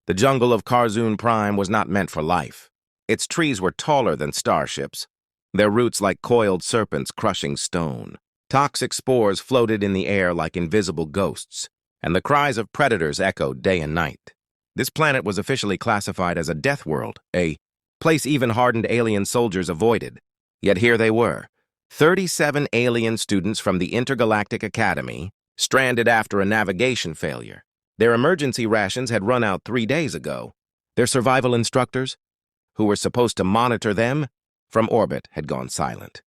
The jungle of Karzoon Prime was not meant for life. Its trees were taller than starships, their roots like coiled serpents crushing stone. Toxic spores floated in the air like invisible ghosts, and the cries of predators echoed day and night. This planet was officially classified as a Deathworld, a place even hardened alien soldiers avoided. Yet here they were, 37 alien students from the Intergalactic Academy, stranded after a navigation failure. Their emergency rations had run out 3 days ago. Their survival instructors, who were supposed to monitor them, from orbit had gone silent.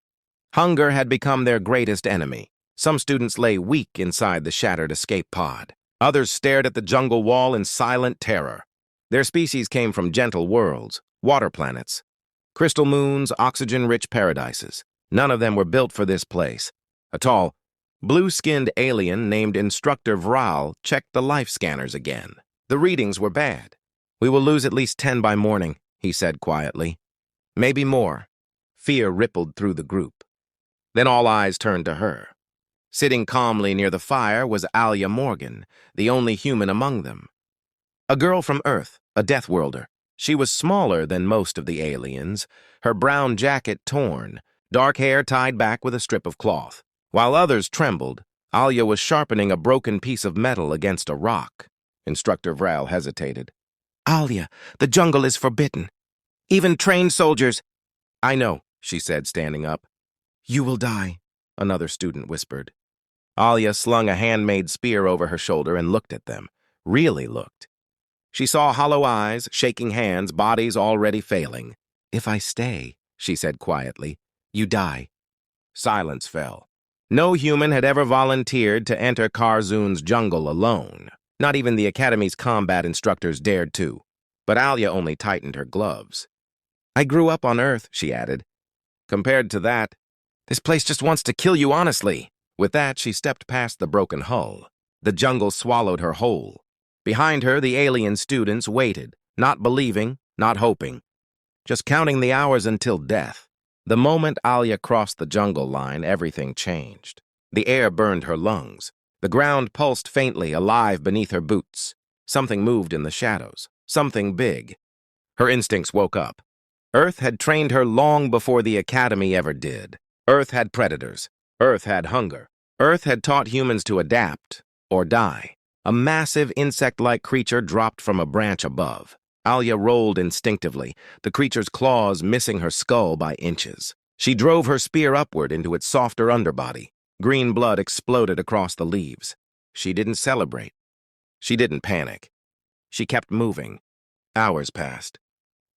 Hunger had become their greatest enemy. Some students lay weak inside the shattered escape pod. Others stared at the jungle wall in silent terror. Their species came from gentle worlds, water planets, crystal moons, oxygen-rich paradises. None of them were built for this place. A tall, blue-skinned alien named Instructor Vral checked the life scanners again. The readings were bad. "We will lose at least 10 by morning," he said quietly. "Maybe more." Fear rippled through the group. Then all eyes turned to her. Sitting calmly near the fire was Alia Morgan, the only human among them. A girl from Earth, a Deathworlder. She was smaller than most of the aliens, her brown jacket torn, dark hair tied back with a strip of cloth. While others trembled, Alia was sharpening a broken piece of metal against a rock. Instructor Vral hesitated. "Alia, the jungle is forbidden. Even trained soldiers—" "I know," she said, standing up. "You will die," another student whispered. Alia slung a handmade spear over her shoulder and looked at them. Really looked. She saw hollow eyes, shaking hands, bodies already failing. "If I stay," she said quietly, "you die." Silence fell. No human had ever volunteered to enter Karzoon's jungle alone. Not even the Academy's combat instructors dared to. But Alia only tightened her gloves. "I grew up on Earth," she added. "Compared to that, this place just wants to kill you honestly." With that, she stepped past the broken hull. The jungle swallowed her whole. Behind her, the alien students waited, not believing, not hoping, just counting the hours until death. The moment Alia crossed the jungle line, everything changed. The air burned her lungs. The ground pulsed faintly, alive beneath her boots. Something moved in the shadows. Something big. Her instincts woke up. Earth had trained her long before the Academy ever did. Earth had predators. Earth had hunger. Earth had taught humans to adapt or die. A massive insect-like creature dropped from a branch above. Alia rolled instinctively, the creature's claws missing her skull by inches. She drove her spear upward into its softer underbody. Green blood exploded across the leaves. She didn't celebrate. She didn't panic. She kept moving. Hours passed.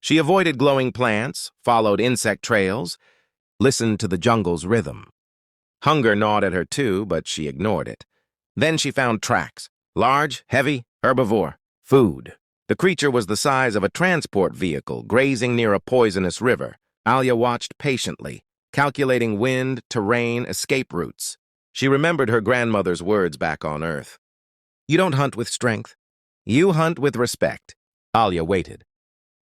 She avoided glowing plants, followed insect trails, listened to the jungle's rhythm. Hunger gnawed at her too, but she ignored it. Then she found tracks. Large, heavy, herbivore. Food. The creature was the size of a transport vehicle, grazing near a poisonous river. Alia watched patiently, calculating wind, terrain, escape routes. She remembered her grandmother's words back on Earth. "You don't hunt with strength. You hunt with respect." Alia waited.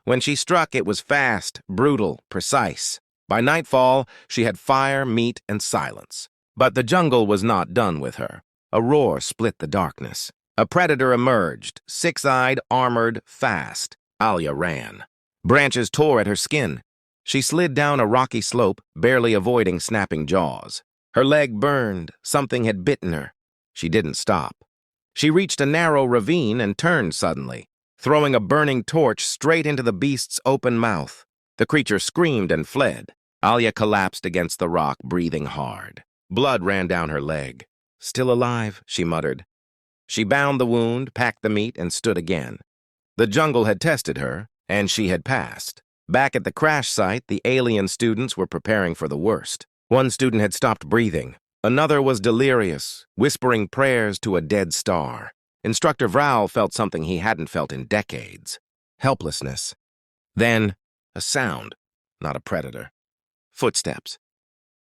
When she struck, it was fast, brutal, precise. By nightfall, she had fire, meat, and silence. But the jungle was not done with her. A roar split the darkness. A predator emerged, six-eyed, armored, fast. Alia ran. Branches tore at her skin. She slid down a rocky slope, barely avoiding snapping jaws. Her leg burned. Something had bitten her. She didn't stop. She reached a narrow ravine and turned suddenly, throwing a burning torch straight into the beast's open mouth. The creature screamed and fled. Alia collapsed against the rock, breathing hard. Blood ran down her leg. "Still alive," she muttered. She bound the wound, packed the meat, and stood again. The jungle had tested her, and she had passed. Back at the crash site, the alien students were preparing for the worst. One student had stopped breathing. Another was delirious, whispering prayers to a dead star. Instructor Vral felt something he hadn't felt in decades. Helplessness. Then, a sound, not a predator. Footsteps.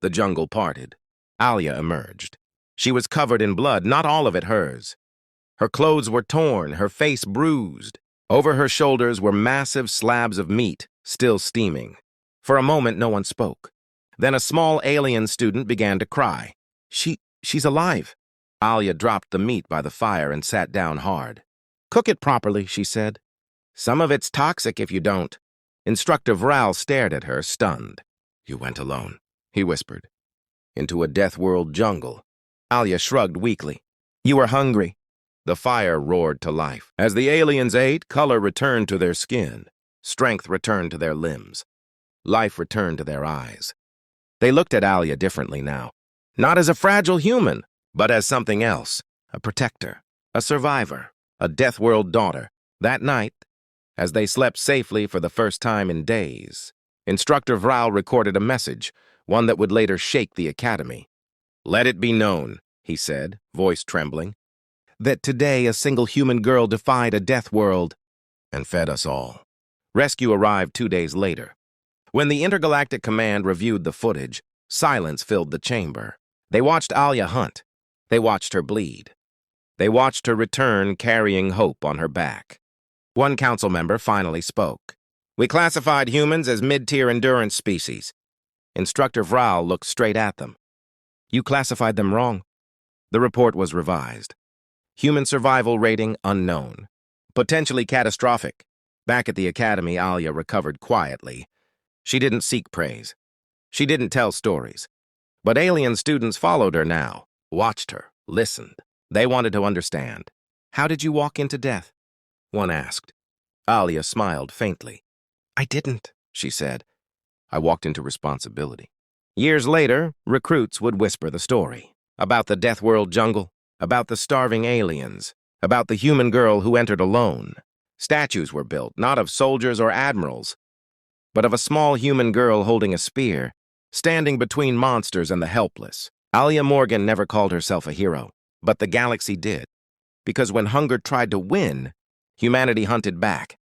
The jungle parted. Alia emerged. She was covered in blood, not all of it hers. Her clothes were torn, her face bruised. Over her shoulders were massive slabs of meat, still steaming. For a moment, no one spoke. Then a small alien student began to cry. She's alive." Alia dropped the meat by the fire and sat down hard. "Cook it properly," she said. Some of it's toxic if you don't. Instructor Vral stared at her, stunned. You went alone, he whispered. Into a Deathworld jungle. Alia shrugged weakly. You were hungry. The fire roared to life. As the aliens ate, color returned to their skin. Strength returned to their limbs. Life returned to their eyes. They looked at Alia differently now. Not as a fragile human, but as something else. A protector, a survivor, a Deathworld daughter. That night, as they slept safely for the first time in days, Instructor Vral recorded a message, one that would later shake the academy. Let it be known, he said, voice trembling, that today a single human girl defied a Deathworld and fed us all. Rescue arrived 2 days later. When the Intergalactic Command reviewed the footage, silence filled the chamber. They watched Alia hunt. They watched her bleed. They watched her return carrying hope on her back. One council member finally spoke. We classified humans as mid-tier endurance species. Instructor Vral looked straight at them. You classified them wrong. The report was revised. Human survival rating unknown. Potentially catastrophic. Back at the academy, Alia recovered quietly. She didn't seek praise. She didn't tell stories. But alien students followed her now, watched her, listened. They wanted to understand. How did you walk into death? One asked. Alia smiled faintly. I didn't, she said. I walked into responsibility. Years later, recruits would whisper the story. About the Deathworld jungle, about the starving aliens, about the human girl who entered alone. Statues were built, not of soldiers or admirals, but of a small human girl holding a spear, standing between monsters and the helpless. Alia Morgan never called herself a hero, but the galaxy did. Because when hunger tried to win, humanity hunted back.